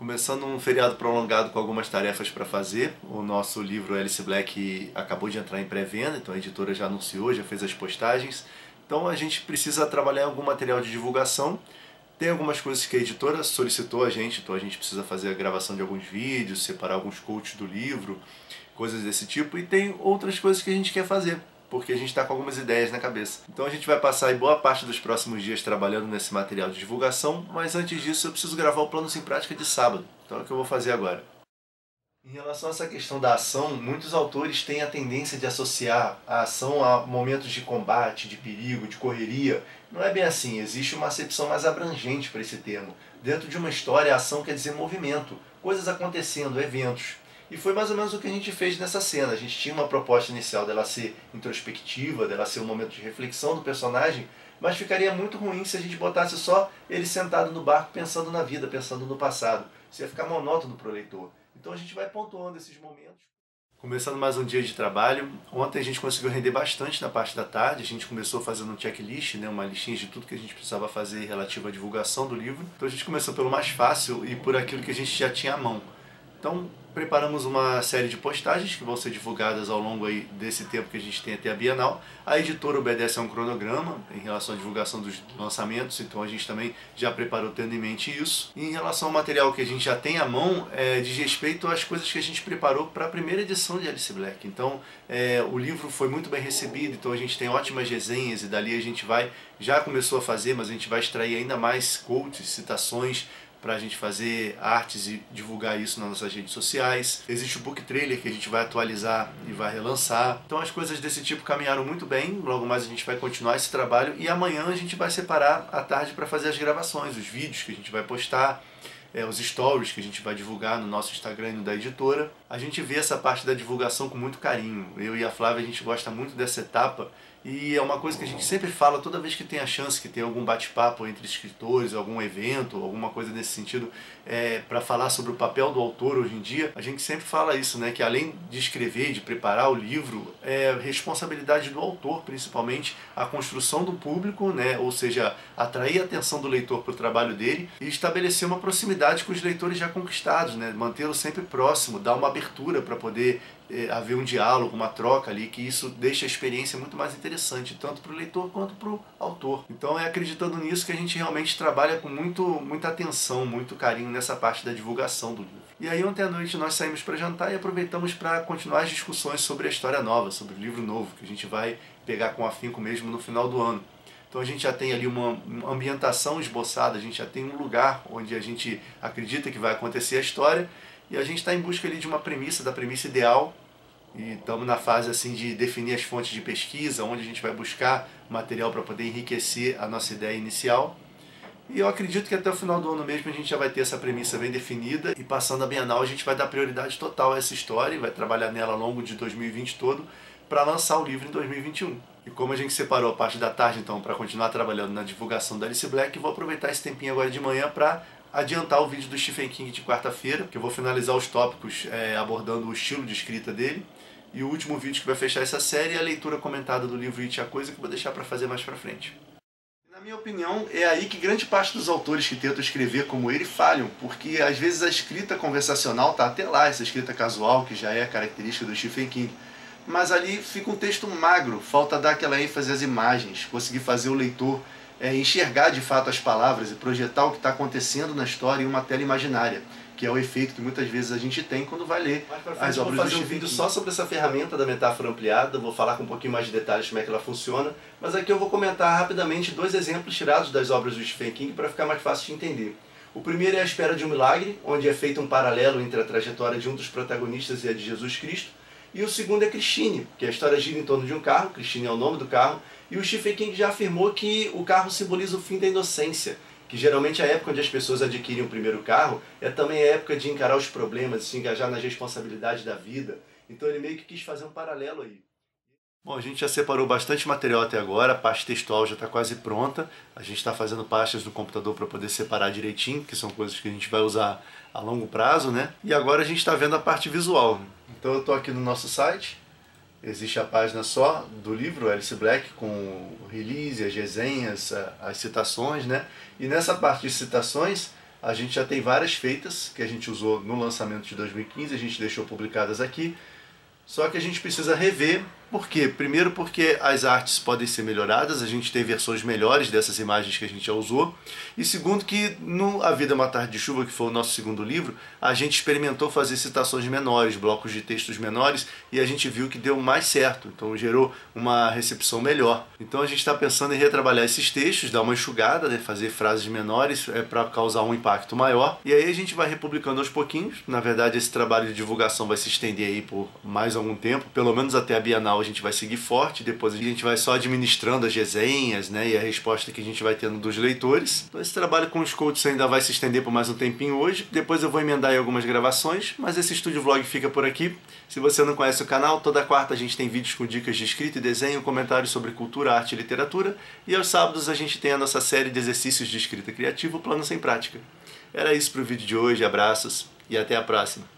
Começando um feriado prolongado com algumas tarefas para fazer. O nosso livro Alice Black acabou de entrar em pré-venda, então a editora já anunciou, já fez as postagens. Então a gente precisa trabalhar em algum material de divulgação. Tem algumas coisas que a editora solicitou a gente, então a gente precisa fazer a gravação de alguns vídeos, separar alguns quotes do livro, coisas desse tipo. E tem outras coisas que a gente quer fazer, porque a gente está com algumas ideias na cabeça. Então a gente vai passar aí boa parte dos próximos dias trabalhando nesse material de divulgação, mas antes disso eu preciso gravar o Planos em Prática de sábado, então é o que eu vou fazer agora. Em relação a essa questão da ação, muitos autores têm a tendência de associar a ação a momentos de combate, de perigo, de correria. Não é bem assim, existe uma acepção mais abrangente para esse termo. Dentro de uma história, a ação quer dizer movimento, coisas acontecendo, eventos. E foi mais ou menos o que a gente fez nessa cena. A gente tinha uma proposta inicial dela ser introspectiva, dela ser um momento de reflexão do personagem, mas ficaria muito ruim se a gente botasse só ele sentado no barco pensando na vida, pensando no passado. Isso ia ficar monótono para o leitor. Então a gente vai pontuando esses momentos. Começando mais um dia de trabalho. Ontem a gente conseguiu render bastante na parte da tarde. A gente começou fazendo um checklist, uma listinha de tudo que a gente precisava fazer relativo à divulgação do livro. Então a gente começou pelo mais fácil e por aquilo que a gente já tinha à mão. Então preparamos uma série de postagens que vão ser divulgadas ao longo aí desse tempo que a gente tem até a Bienal. A editora obedece a um cronograma em relação à divulgação dos lançamentos, então a gente também já preparou tendo em mente isso. E em relação ao material que a gente já tem à mão, diz respeito às coisas que a gente preparou para a primeira edição de Alice Black. Então o livro foi muito bem recebido, então a gente tem ótimas resenhas e dali a gente já começou a fazer, mas a gente vai extrair ainda mais quotes, citações, para a gente fazer artes e divulgar isso nas nossas redes sociais. Existe o book trailer que a gente vai atualizar e vai relançar. Então as coisas desse tipo caminharam muito bem, logo mais a gente vai continuar esse trabalho e amanhã a gente vai separar a tarde para fazer as gravações, os vídeos que a gente vai postar, os stories que a gente vai divulgar no nosso Instagram e no da editora. A gente vê essa parte da divulgação com muito carinho. Eu e a Flávia, a gente gosta muito dessa etapa e é uma coisa que a gente sempre fala toda vez que tem a chance, que tem algum bate-papo entre escritores, algum evento, alguma coisa nesse sentido, para falar sobre o papel do autor hoje em dia. A gente sempre fala isso, que além de escrever, de preparar o livro, é responsabilidade do autor, principalmente a construção do público, ou seja, atrair a atenção do leitor para o trabalho dele e estabelecer uma proximidade com os leitores já conquistados, mantê-lo sempre próximo, dar uma abertura para poder haver um diálogo, uma troca ali, que isso deixa a experiência muito mais interessante, tanto para o leitor quanto para o autor. Então é acreditando nisso que a gente realmente trabalha com muita atenção, muito carinho nessa parte da divulgação do livro. E aí ontem à noite nós saímos para jantar e aproveitamos para continuar as discussões sobre a história nova, sobre o livro novo, que a gente vai pegar com afinco mesmo no final do ano. Então a gente já tem ali uma ambientação esboçada, a gente já tem um lugar onde a gente acredita que vai acontecer a história, e a gente está em busca ali de uma premissa, da premissa ideal, e estamos na fase assim de definir as fontes de pesquisa, onde a gente vai buscar material para poder enriquecer a nossa ideia inicial. E eu acredito que até o final do ano mesmo a gente já vai ter essa premissa bem definida, e passando a Bienal a gente vai dar prioridade total a essa história e vai trabalhar nela ao longo de 2020 todo para lançar o livro em 2021. E como a gente separou a parte da tarde então para continuar trabalhando na divulgação da Alice Black, vou aproveitar esse tempinho agora de manhã para adiantar o vídeo do Stephen King de quarta-feira, que eu vou finalizar os tópicos abordando o estilo de escrita dele. E o último vídeo que vai fechar essa série é a leitura comentada do livro It, a Coisa, que eu vou deixar para fazer mais pra frente. Na minha opinião, é aí que grande parte dos autores que tentam escrever como ele falham, porque às vezes a escrita conversacional está até lá, essa escrita casual, que já é característica do Stephen King. Mas ali fica um texto magro, falta dar aquela ênfase às imagens, conseguir fazer o leitor enxergar de fato as palavras e projetar o que está acontecendo na história em uma tela imaginária, que é o efeito que muitas vezes a gente tem quando vai ler as obras do Stephen King. Eu vou fazer um vídeo só sobre essa ferramenta da metáfora ampliada, vou falar com um pouquinho mais de detalhes como é que ela funciona, mas aqui eu vou comentar rapidamente dois exemplos tirados das obras do Stephen King para ficar mais fácil de entender. O primeiro é A Espera de um Milagre, onde é feito um paralelo entre a trajetória de um dos protagonistas e a de Jesus Cristo. E o segundo é Christine, que a história gira em torno de um carro, Christine é o nome do carro, e o Stephen King já afirmou que o carro simboliza o fim da inocência, que geralmente a época onde as pessoas adquirem o primeiro carro é também a época de encarar os problemas, de se engajar nas responsabilidades da vida. Então ele meio que quis fazer um paralelo aí. Bom, a gente já separou bastante material até agora, a parte textual já está quase pronta, a gente está fazendo pastas no computador para poder separar direitinho, que são coisas que a gente vai usar a longo prazo, E agora a gente está vendo a parte visual. Então eu estou aqui no nosso site, existe a página só do livro Alice Black, com o release, as resenhas, as citações, E nessa parte de citações, A gente já tem várias feitas que a gente usou no lançamento de 2015, a gente deixou publicadas aqui. Só que a gente precisa rever. Por quê? Primeiro porque as artes podem ser melhoradas, a gente tem versões melhores dessas imagens que a gente já usou. E segundo que no A Vida é uma Tarde de Chuva, que foi o nosso segundo livro, a gente experimentou fazer citações menores, blocos de textos menores, e a gente viu que deu mais certo, então gerou uma recepção melhor. Então a gente está pensando em retrabalhar esses textos, dar uma enxugada, né, fazer frases menores para causar um impacto maior. E aí a gente vai republicando aos pouquinhos. Na verdade, esse trabalho de divulgação vai se estender aí por mais algum tempo, pelo menos até a Bienal a gente vai seguir forte, depois a gente vai só administrando as resenhas, né, e a resposta que a gente vai tendo dos leitores. Então esse trabalho com os coaches ainda vai se estender por mais um tempinho hoje, depois eu vou emendar aí algumas gravações, mas esse Estúdio Vlog fica por aqui. Se você não conhece o canal, toda quarta a gente tem vídeos com dicas de escrita e desenho, comentários sobre cultura, arte e literatura, e aos sábados a gente tem a nossa série de exercícios de escrita criativa, o Plano Sem Prática. Era isso para o vídeo de hoje, abraços e até a próxima.